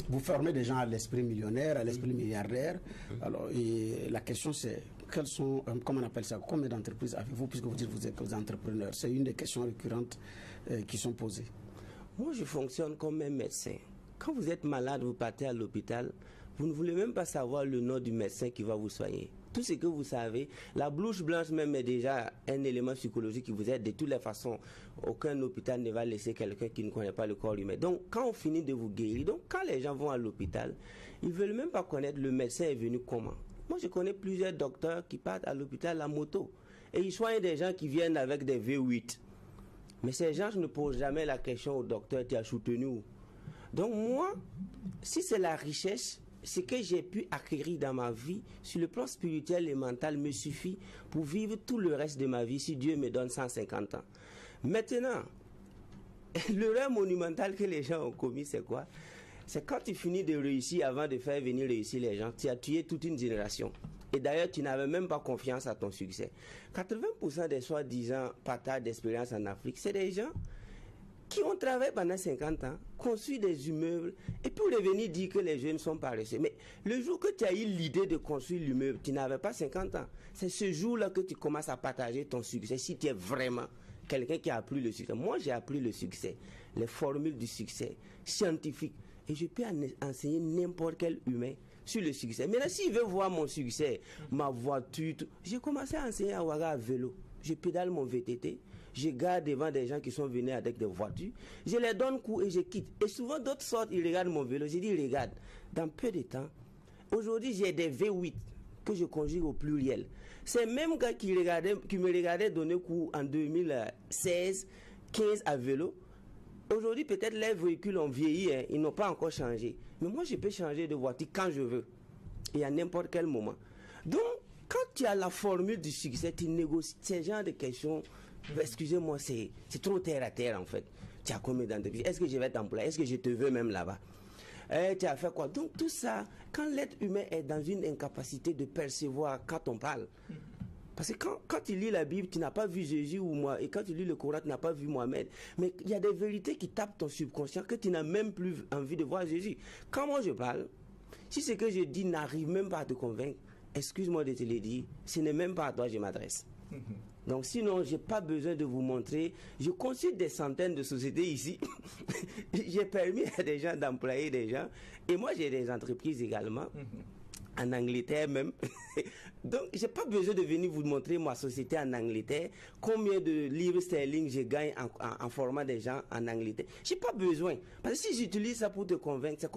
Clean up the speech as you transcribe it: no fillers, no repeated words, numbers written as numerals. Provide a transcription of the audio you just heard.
Vous formez des gens à l'esprit millionnaire, à l'esprit milliardaire. Alors, et la question c'est, quels sont, comment on appelle ça, combien d'entreprises avez-vous, puisque vous dites que vous êtes entrepreneurs? C'est une des questions récurrentes qui sont posées. Moi, je fonctionne comme un médecin. Quand vous êtes malade, vous partez à l'hôpital, vous ne voulez même pas savoir le nom du médecin qui va vous soigner. Tout ce que vous savez, la blouse blanche même est déjà un élément psychologique qui vous aide. De toutes les façons, aucun hôpital ne va laisser quelqu'un qui ne connaît pas le corps humain. Donc, quand on finit de vous guérir, donc quand les gens vont à l'hôpital, ils ne veulent même pas connaître le médecin est venu comment. Moi, je connais plusieurs docteurs qui partent à l'hôpital à moto. Et ils soignent des gens qui viennent avec des V8. Mais ces gens ne posent jamais la question au docteur, tu as soutenu. Donc moi, si c'est la richesse, ce que j'ai pu acquérir dans ma vie, sur le plan spirituel et mental, me suffit pour vivre tout le reste de ma vie, si Dieu me donne 150 ans. Maintenant, l'erreur monumentale que les gens ont commis, c'est quoi? C'est quand tu finis de réussir avant de faire venir réussir les gens, tu as tué toute une génération. Et d'ailleurs, tu n'avais même pas confiance à ton succès. 80% des soi-disant partages d'expérience en Afrique, c'est des gens qui ont travaillé pendant 50 ans, construit des immeubles, et puis revenir dire que les jeunes sont paresseux. Mais le jour que tu as eu l'idée de construire l'immeuble, tu n'avais pas 50 ans. C'est ce jour-là que tu commences à partager ton succès, si tu es vraiment quelqu'un qui a appris le succès. Moi, j'ai appris le succès, les formules du succès, scientifiques, et je peux enseigner n'importe quel humain sur le succès. Maintenant, s'il veut voir mon succès, ma voiture, j'ai commencé à enseigner à Ouaga à vélo. Je pédale mon VTT, je garde devant des gens qui sont venus avec des voitures, je les donne coup et je quitte. Et souvent d'autres sortent, ils regardent mon vélo. Je dis, regarde, dans peu de temps, aujourd'hui j'ai des V8 que je conjugue au pluriel. C'est même gars qui me regardait donner coup en 2016, 15 à vélo. Aujourd'hui, peut-être les véhicules ont vieilli, hein, ils n'ont pas encore changé. Mais moi, je peux changer de voiture quand je veux. Et à n'importe quel moment. Donc, quand tu as la formule du succès, tu négocies ce genre de questions. Excusez-moi, c'est trop terre à terre en fait. Tu as combien d'entreprises? Est-ce que je vais t'employer? Est-ce que je te veux même là-bas? Tu as fait quoi? Donc tout ça, quand l'être humain est dans une incapacité de percevoir quand on parle, parce que quand tu lis la Bible, tu n'as pas vu Jésus ou moi, et quand tu lis le Coran, tu n'as pas vu Mohamed. Mais il y a des vérités qui tapent ton subconscient que tu n'as même plus envie de voir Jésus. Quand moi je parle, si ce que je dis n'arrive même pas à te convaincre, excuse-moi de te le dire, ce n'est même pas à toi que je m'adresse. Donc sinon, je n'ai pas besoin de vous montrer. Je consulte des centaines de sociétés ici. J'ai permis à des gens d'employer des gens. Et moi, j'ai des entreprises également. En Angleterre même. Donc, j'ai pas besoin de venir vous montrer ma société en Angleterre, combien de livres sterling je gagne en formant des gens en Angleterre. J'ai pas besoin. Parce que si j'utilise ça pour te convaincre, c'est